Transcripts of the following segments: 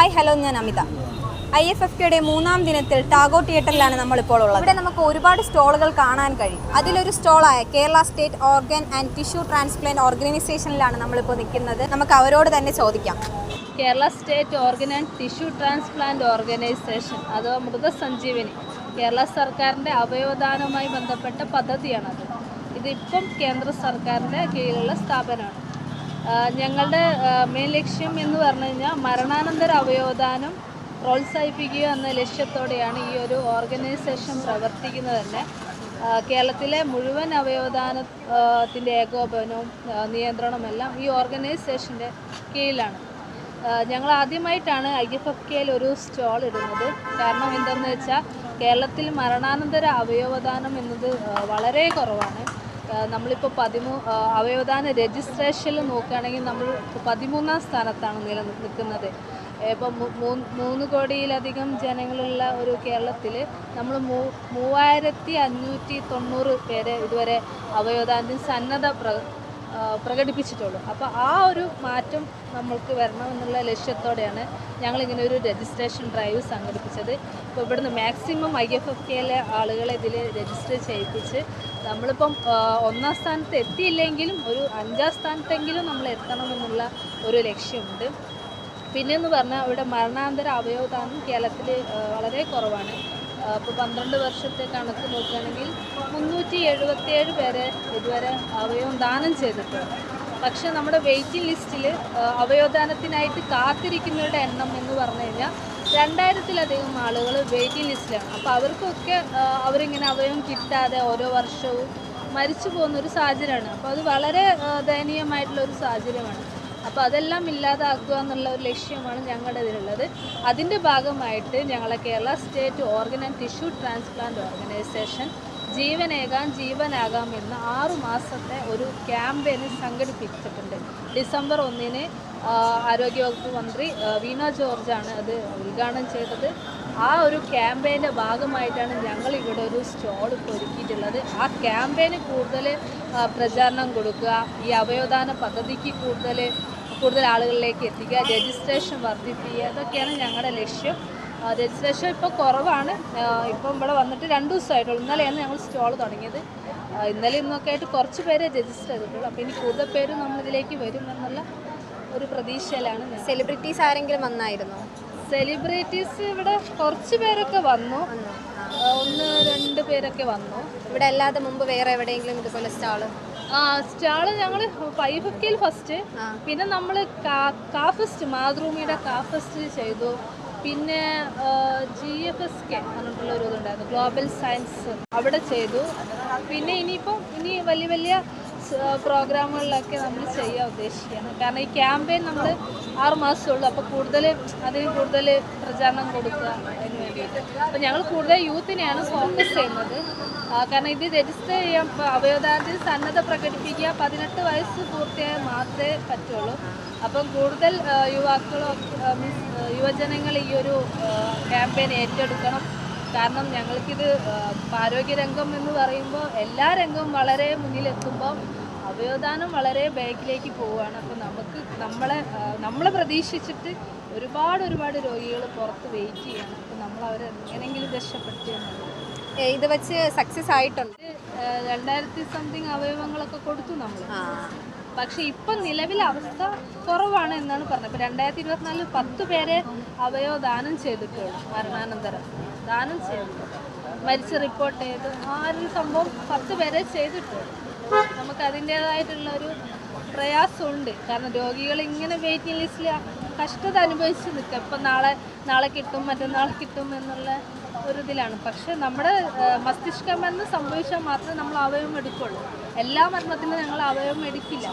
Hi hello, ഞാൻ അമിത. IFFKയുടെ മൂന്നാം ദിനത്തിൽ ടാഗോർ തിയേറ്ററിലാണ് നമ്മളിപ്പോൾ ഉള്ളത്. ഇവിടെ നമുക്ക് ഒരുപാട് സ്റ്റോളുകൾ കാണാൻ കഴിയും. അതിലൊരു സ്റ്റോളായ Kerala state organ and tissue transplant ഓർഗനൈസേഷനിലാണ് നമ്മളിപ്പോൾ നിൽക്കുന്നത്. നമുക്ക് അവരോട് തന്നെ ചോദിക്കാം. Kerala state organ and tissue transplant organisation അഥവാ മൃതസഞ്ജീവനി കേരള സർക്കാരിൻ്റെ അവയവദാനവുമായി ബന്ധപ്പെട്ട പദ്ധതിയാണത്. ഇതിപ്പം കേന്ദ്ര സർക്കാരിൻ്റെ കീഴിലുള്ള സ്ഥാപനമാണ്. ഞങ്ങളുടെ മെയിൻ ലക്ഷ്യം എന്ന് പറഞ്ഞു കഴിഞ്ഞാൽ മരണാനന്തര അവയവദാനം പ്രോത്സാഹിപ്പിക്കുക എന്ന ലക്ഷ്യത്തോടെയാണ് ഈ ഒരു ഓർഗനൈസേഷൻ പ്രവർത്തിക്കുന്നത് തന്നെ. കേരളത്തിലെ മുഴുവൻ അവയവദാനത്തിൻ്റെ ഏകോപനവും നിയന്ത്രണമെല്ലാം ഈ ഓർഗനൈസേഷൻ്റെ കീഴിലാണ്. ഞങ്ങൾ ആദ്യമായിട്ടാണ് IFFKയിൽ ഒരു സ്റ്റോൾ ഇടുന്നത്. കാരണം എന്താണെന്ന് വെച്ചാൽ കേരളത്തിൽ മരണാനന്തര അവയവദാനം എന്നത് വളരെ കുറവാണ്. നമ്മളിപ്പോൾ അവയവദാന രജിസ്ട്രേഷനിൽ നോക്കുകയാണെങ്കിൽ നമ്മൾ 13ാം സ്ഥാനത്താണ് നിൽക്കുന്നത്. ഇപ്പോൾ 3 കോടിയിലധികം ജനങ്ങളുള്ള ഒരു കേരളത്തിൽ നമ്മൾ 3590 പേരെ ഇതുവരെ അവയവദാനത്തിന് സന്നദ്ധ പ്രകടിപ്പിച്ചിട്ടുള്ളൂ. അപ്പോൾ ആ ഒരു മാറ്റം നമ്മൾക്ക് വരണമെന്നുള്ള ലക്ഷ്യത്തോടെയാണ് ഞങ്ങളിങ്ങനെ ഒരു രജിസ്ട്രേഷൻ ഡ്രൈവ് സംഘടിപ്പിച്ചത്. ഇപ്പോൾ ഇവിടുന്ന് മാക്സിമം IFFKയിലെ ആളുകളെ ഇതിൽ രജിസ്റ്റർ ചെയ്യിപ്പിച്ച് നമ്മളിപ്പം 1ാം സ്ഥാനത്ത് എത്തിയില്ലെങ്കിലും ഒരു 5ാം സ്ഥാനത്തെങ്കിലും നമ്മൾ എത്തണമെന്നുള്ള ഒരു ലക്ഷ്യമുണ്ട്. പിന്നെയെന്ന് പറഞ്ഞാൽ ഇവിടെ മരണാനന്തര അവയവദാനം കേരളത്തിൽ വളരെ കുറവാണ്. ഇപ്പോൾ 12 വർഷത്തെ കണക്ക് നോക്കുകയാണെങ്കിൽ 377 പേരെ ഇതുവരെ അവയവം ദാനം ചെയ്തിട്ടുണ്ട്. പക്ഷേ നമ്മുടെ വെയിറ്റിംഗ് ലിസ്റ്റിൽ അവയവദാനത്തിനായിട്ട് കാത്തിരിക്കുന്നവരുടെ എണ്ണം എന്ന് പറഞ്ഞു കഴിഞ്ഞാൽ 2000-ലധികം ആളുകൾ വെയിറ്റിംഗ് ലിസ്റ്റിലാണ്. അപ്പോൾ അവർക്കൊക്കെ അവരിങ്ങനെ അവയവം കിട്ടാതെ ഓരോ വർഷവും മരിച്ചു പോകുന്നൊരു സാഹചര്യമാണ്. അപ്പോൾ അത് വളരെ ദയനീയമായിട്ടുള്ളൊരു സാഹചര്യമാണ്. അപ്പോൾ അതെല്ലാം ഇല്ലാതാക്കുക എന്നുള്ള ഒരു ലക്ഷ്യമാണ് ഞങ്ങളുടെ ഇതിലുള്ളത്. അതിൻ്റെ ഭാഗമായിട്ട് ഞങ്ങളെ Kerala state organ and tissue transplant organisation ജീവനേകാം ജീവനാകാം എന്ന 6 മാസത്തെ ഒരു ക്യാമ്പയിന് സംഘടിപ്പിച്ചിട്ടുണ്ട്. ഡിസംബർ 1-ന് ആരോഗ്യവകുപ്പ് മന്ത്രി വീണ ജോർജാണ് അത് ഉദ്ഘാടനം ചെയ്തത്. ആ ഒരു ക്യാമ്പയിൻ്റെ ഭാഗമായിട്ടാണ് ഞങ്ങൾ ഇവിടെ ഒരു സ്റ്റോൾ ഇപ്പോൾ ഒരുക്കിയിട്ടുള്ളത്. ആ ക്യാമ്പയിന് കൂടുതൽ പ്രചാരണം കൊടുക്കുക, ഈ അവയവദാന പദ്ധതിക്ക് കൂടുതൽ ആളുകളിലേക്ക് എത്തിക്കുക, രജിസ്ട്രേഷൻ വർദ്ധിപ്പിക്കുക, ഇതൊക്കെയാണ് ഞങ്ങളുടെ ലക്ഷ്യം. രജിസ്ട്രേഷൻ ഇപ്പോൾ കുറവാണ്. ഇപ്പം ഇവിടെ വന്നിട്ട് 2 ദിവസമായിട്ടുള്ളൂ. ഇന്നലെയാണ് ഞങ്ങൾ സ്റ്റോൾ തുടങ്ങിയത്. ഇന്നലെ ഇന്നൊക്കെ ആയിട്ട് കുറച്ച് പേരെ രജിസ്റ്റർ ചെയ്തിട്ടുള്ളൂ. അപ്പോൾ ഇനി കൂടുതൽ പേര് നമ്മളിതിലേക്ക് വരും എന്നുള്ള ഒരു പ്രതീക്ഷയിലാണ്. സെലിബ്രിറ്റീസ് ആരെങ്കിലും വന്നായിരുന്നോ? സെലിബ്രിറ്റീസ് ഇവിടെ കുറച്ച് പേരൊക്കെ വന്നു, 1-2 പേരൊക്കെ വന്നു. ഇവിടെ അല്ലാതെ മുമ്പ് വേറെ എവിടെയെങ്കിലും ഇതുപോലെ സ്റ്റാള് ഞങ്ങൾ IFFKയിൽ ഫസ്റ്റ്, പിന്നെ നമ്മൾ കാഫസ്റ്റ് മാതൃഭൂമിയുടെ കാഫസ്റ്റ് ചെയ്തു. പിന്നെ GFSK പറഞ്ഞിട്ടുള്ള ഒരു ഇതുണ്ടായിരുന്നു, ഗ്ലോബൽ സയൻസ്, അവിടെ ചെയ്തു. പിന്നെ ഇനി വലിയ പ്രോഗ്രാമുകളിലൊക്കെ നമ്മൾ ചെയ്യാൻ ഉദ്ദേശിക്കുകയാണ്. കാരണം ഈ ക്യാമ്പയിൻ നമ്മൾ 6 മാസമുള്ളൂ. അപ്പോൾ അതിന് കൂടുതൽ പ്രചാരണം കൊടുക്കുക അതിന് വേണ്ടിയിട്ട്. അപ്പോൾ ഞങ്ങൾ കൂടുതൽ യൂത്തിനെയാണ് ഫോക്കസ് ചെയ്യുന്നത്. കാരണം ഇത് രജിസ്റ്റർ ചെയ്യാൻ അവയവദാനത്തിന് സന്നദ്ധ പ്രകടിപ്പിക്കുക 18 വയസ്സ് പൂർത്തിയായാൽ മാത്രമേ പറ്റുള്ളൂ. അപ്പം കൂടുതൽ യുവജനങ്ങൾ ഈ ഒരു ക്യാമ്പയിൻ ഏറ്റെടുക്കണം. കാരണം ഞങ്ങൾക്കിത് ആരോഗ്യരംഗം എന്ന് പറയുമ്പോൾ എല്ലാ രംഗവും വളരെ മുന്നിലെത്തുമ്പോൾ അവയവദാനം വളരെ ബാക്കിലേക്ക് പോവുകയാണ്. അപ്പോൾ നമ്മളെ പ്രതീക്ഷിച്ചിട്ട് ഒരുപാട് രോഗികൾ പുറത്ത് വെയിറ്റ് ചെയ്യണം. അപ്പോൾ നമ്മൾ അവരെ എങ്ങനെയെങ്കിലും രക്ഷപ്പെടുത്തിയെന്നുള്ളത്. ഇത് വെച്ച് സക്സസ് ആയിട്ടുണ്ട്. 2000 അവയവങ്ങളൊക്കെ കൊടുത്തു നമ്മൾ. പക്ഷെ ഇപ്പം നിലവിലെ അവസ്ഥ കുറവാണ് എന്നാണ് പറഞ്ഞത്. ഇപ്പോൾ 2024 10 പേരെ അവയവദാനം ചെയ്തിട്ടുള്ളൂ. മരണാനന്തരം ദാനം ചെയ്തിട്ടുള്ളൂ, മരിച്ച് റിപ്പോർട്ട് ചെയ്ത് ആ ഒരു സംഭവം 10 പേരെ ചെയ്തിട്ടുള്ളൂ. നമുക്ക് അതിൻ്റേതായിട്ടുള്ളൊരു പ്രയാസമുണ്ട്. കാരണം രോഗികൾ ഇങ്ങനെ വെയിറ്റിംഗ് ലിസ്റ്റിൽ കഷ്ടത അനുഭവിച്ച് നിൽക്കുക. ഇപ്പം നാളെ കിട്ടും, മറ്റന്നാൾ കിട്ടും എന്നുള്ള ഒരു ഇതിലാണ്. പക്ഷെ നമ്മുടെ മസ്തിഷ്ക മരണം സംഭവിച്ചാൽ മാത്രമേ നമ്മൾ അവയവം എടുക്കുള്ളൂ. എല്ലാ മരണത്തിനും ഞങ്ങൾ അവയവം എടുക്കില്ല.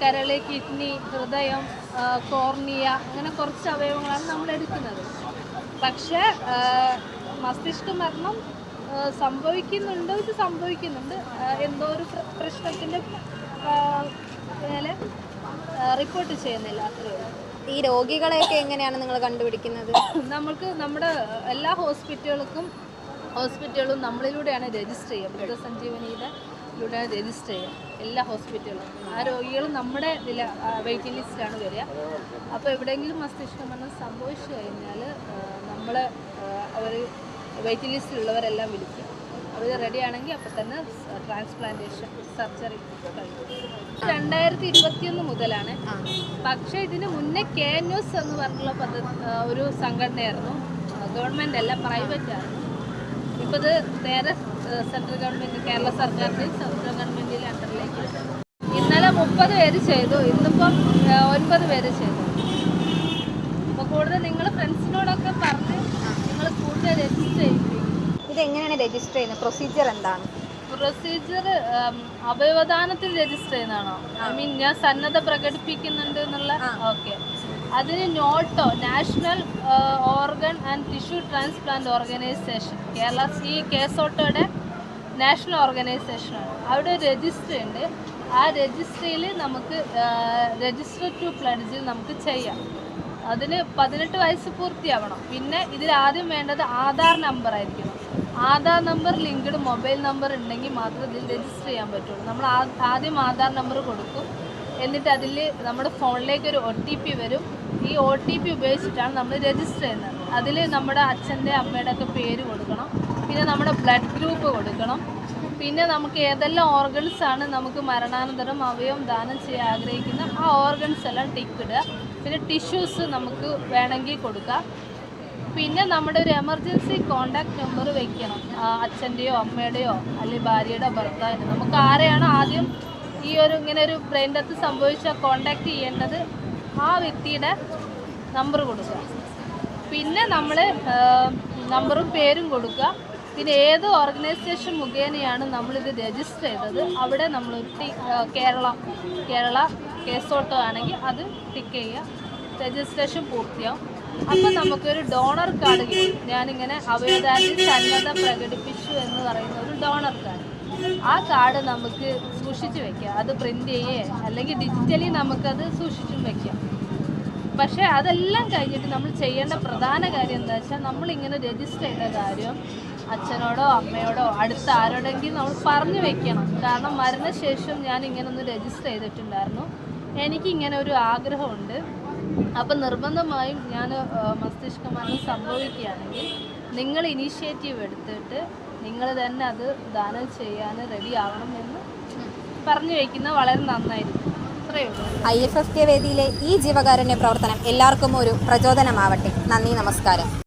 കരൾ, കിഡ്നി, ഹൃദയം, കോർണിയ, അങ്ങനെ കുറച്ച് അവയവങ്ങളാണ് നമ്മൾ എടുക്കുന്നത്. പക്ഷേ മസ്തിഷ്ക മരണം സംഭവിക്കുന്നുണ്ട്. എന്തോ ഒരു പ്രശ്നത്തിൻ്റെ മേലെ റിപ്പോർട്ട് ചെയ്യുന്നില്ല, അത്രയേ ഉള്ളൂ. ഈ രോഗികളെയൊക്കെ എങ്ങനെയാണ് നിങ്ങൾ കണ്ടുപിടിക്കുന്നത്? നമ്മുടെ എല്ലാ ഹോസ്പിറ്റലുകളും നമ്മളിലൂടെയാണ് രജിസ്റ്റർ ചെയ്യുക. മൃതസഞ്ജീവനിയുടെ ഇവിടെ രജിസ്റ്റർ ചെയ്യുക എല്ലാ ഹോസ്പിറ്റലും. ആ രോഗികൾ നമ്മുടെ ഇതിൽ വെയിറ്റിംഗ് ലിസ്റ്റിലാണ് വരിക. അപ്പോൾ എവിടെയെങ്കിലും മസ്തിഷ്ക മരണം സംഭവിച്ചു കഴിഞ്ഞാൽ നമ്മളെ അവർ വെയിറ്റിംഗ് ലിസ്റ്റിലുള്ളവരെല്ലാം വിളിക്കും. അവർ റെഡി ആണെങ്കിൽ അപ്പോൾ തന്നെ ട്രാൻസ്പ്ലാന്റേഷൻ സർജറി കഴിയും. 2021 മുതലാണ്. പക്ഷേ ഇതിന് മുന്നേ KNUS എന്ന് പറഞ്ഞുള്ള ഒരു സംഘടനയായിരുന്നു. ഗവൺമെൻറ് അല്ല, പ്രൈവറ്റ് ആയിരുന്നു. ഇപ്പോൾ ഇത് നേരെ സെൻട്രൽ ഗവൺമെൻറ്, കേരള സർക്കാരിൻ്റെയും സെൻട്രൽ ഗവൺമെൻറ്റിൻ്റെ അണ്ടറിലേക്ക്. ഇന്നലെ 30 പേര് ചെയ്തു, ഇന്നിപ്പം 9 പേര് ചെയ്തു. അപ്പോൾ കൂടുതൽ നിങ്ങൾ ഫ്രണ്ട്സിനോടൊക്കെ പറഞ്ഞ് നിങ്ങൾ കൂടുതൽ രജിസ്റ്റർ ചെയ്യിപ്പിക്കും. ഇതെങ്ങനെയാണ് രജിസ്റ്റർ ചെയ്യുന്നത്? പ്രൊസീജിയർ എന്താണ്? പ്രൊസീജിയർ അവയവദാനത്തിൽ രജിസ്റ്റർ ചെയ്യുന്നതാണോ? ഐ മീൻ ഞാൻ സന്നദ്ധ പ്രകടിപ്പിക്കുന്നുണ്ട് എന്നുള്ള. ഓക്കെ, അതിന് NOTTO national organ and tissue transplant organisation, Kerala ഈ കേസോട്ടോയുടെ നാഷണൽ ഓർഗനൈസേഷനാണ്. അവിടെ ഒരു രജിസ്റ്റർ ഉണ്ട്. ആ രജിസ്ട്രിയിൽ നമുക്ക് രജിസ്റ്റർ ടു പ്ലഡ്ജിൽ നമുക്ക് ചെയ്യാം. അതിന് 18 വയസ്സ് പൂർത്തിയാവണം. പിന്നെ ഇതിലാദ്യം വേണ്ടത് ആധാർ നമ്പർ ആയിരിക്കണം. Aadhaar number linked mobile number ഉണ്ടെങ്കിൽ മാത്രമേ ഇതിൽ രജിസ്റ്റർ ചെയ്യാൻ പറ്റുള്ളൂ. നമ്മൾ ആദ്യം ആധാർ നമ്പർ കൊടുക്കും. എന്നിട്ട് അതിൽ നമ്മുടെ ഫോണിലേക്ക് ഒരു OTP വരും. ഈ OTP ഉപയോഗിച്ചിട്ടാണ് നമ്മൾ രജിസ്റ്റർ ചെയ്യുന്നത്. അതിൽ നമ്മുടെ അച്ഛൻ്റെ അമ്മയുടെ ഒക്കെ പേര് കൊടുക്കണം. പിന്നെ നമ്മുടെ ബ്ലഡ് ഗ്രൂപ്പ് കൊടുക്കണം. പിന്നെ നമുക്ക് ഏതെല്ലാം ഓർഗൻസ് ആണ് നമുക്ക് മരണാനന്തരം അവയവം ദാനം ചെയ്യാൻ ആഗ്രഹിക്കുന്ന ആ ഓർഗൻസ് എല്ലാം ടിക്ക് ഇടുക. പിന്നെ ടിഷ്യൂസ് നമുക്ക് വേണമെങ്കിൽ കൊടുക്കാം. പിന്നെ നമ്മുടെ ഒരു എമർജൻസി കോണ്ടാക്ട് നമ്പർ വെക്കണം. അച്ഛൻ്റെയോ അമ്മയുടെയോ അല്ലെങ്കിൽ ഭാര്യയുടെ ഭർത്താവിൻ്റെ, നമുക്ക് ആരെയാണോ ആദ്യം ഈ ഒരു ഇങ്ങനെ ഒരു ബ്രെയിൻ ഡെത്ത് സംഭവിച്ചാൽ കോണ്ടാക്ട് ചെയ്യേണ്ടത് ആ വ്യക്തിയുടെ നമ്പർ കൊടുക്കുക. പിന്നെ നമ്മൾ നമ്പറും പേരും കൊടുക്കുക. പിന്നെ ഏത് ഓർഗനൈസേഷൻ മുഖേനയാണ് നമ്മളിത് രജിസ്റ്റർ ചെയ്തത് അവിടെ നമ്മൾ കേരള കേസോട്ടോ ആണെങ്കിൽ അത് ടിക്ക് ചെയ്യുക. രജിസ്ട്രേഷൻ പൂർത്തിയാവും. അപ്പം നമുക്കൊരു ഡോണർ കാർഡ് കിട്ടും. ഞാനിങ്ങനെ അവയവദാനത്തിൽ സന്നദ്ധ പ്രകടിപ്പിച്ചു എന്ന് പറയുന്ന ഒരു ഡോണർ കാർഡ്. ആ കാർഡ് നമുക്ക് സൂക്ഷിച്ച് വെക്കാം. അത് പ്രിൻ്റ് ചെയ്യേ അല്ലെങ്കിൽ ഡിജിറ്റലി നമുക്കത് സൂക്ഷിച്ചും വെക്കാം. പക്ഷേ അതെല്ലാം കഴിഞ്ഞിട്ട് നമ്മൾ ചെയ്യേണ്ട പ്രധാന കാര്യം എന്താ വെച്ചാൽ നമ്മളിങ്ങനെ രജിസ്റ്റർ ചെയ്ത കാര്യം അച്ഛനോടോ അമ്മയോടോ അടുത്ത ആരോടെങ്കിലും നമ്മൾ പറഞ്ഞു വെക്കണം. കാരണം മരണശേഷം ഞാൻ ഇങ്ങനെ ഒന്ന് രജിസ്റ്റർ ചെയ്തിട്ടുണ്ടായിരുന്നു, എനിക്കിങ്ങനെ ഒരു ആഗ്രഹമുണ്ട്. അപ്പം നിർബന്ധമായും ഞാൻ മസ്തിഷ്ക മരണം സംഭവിക്കുകയാണെങ്കിൽ നിങ്ങൾ ഇനീഷ്യേറ്റീവ് എടുത്തിട്ട് നിങ്ങൾ തന്നെ അത് ദാനം ചെയ്യാൻ റെഡി ആവണം എന്ന് പറഞ്ഞു വയ്ക്കുന്നത് വളരെ നന്നായിരിക്കും. അത്രയേ ഉള്ളൂ. IFFK വേദിയിലെ ഈ ജീവകാരുണ്യ പ്രവർത്തനം എല്ലാവർക്കും ഒരു പ്രചോദനമാവട്ടെ. നന്ദി, നമസ്കാരം.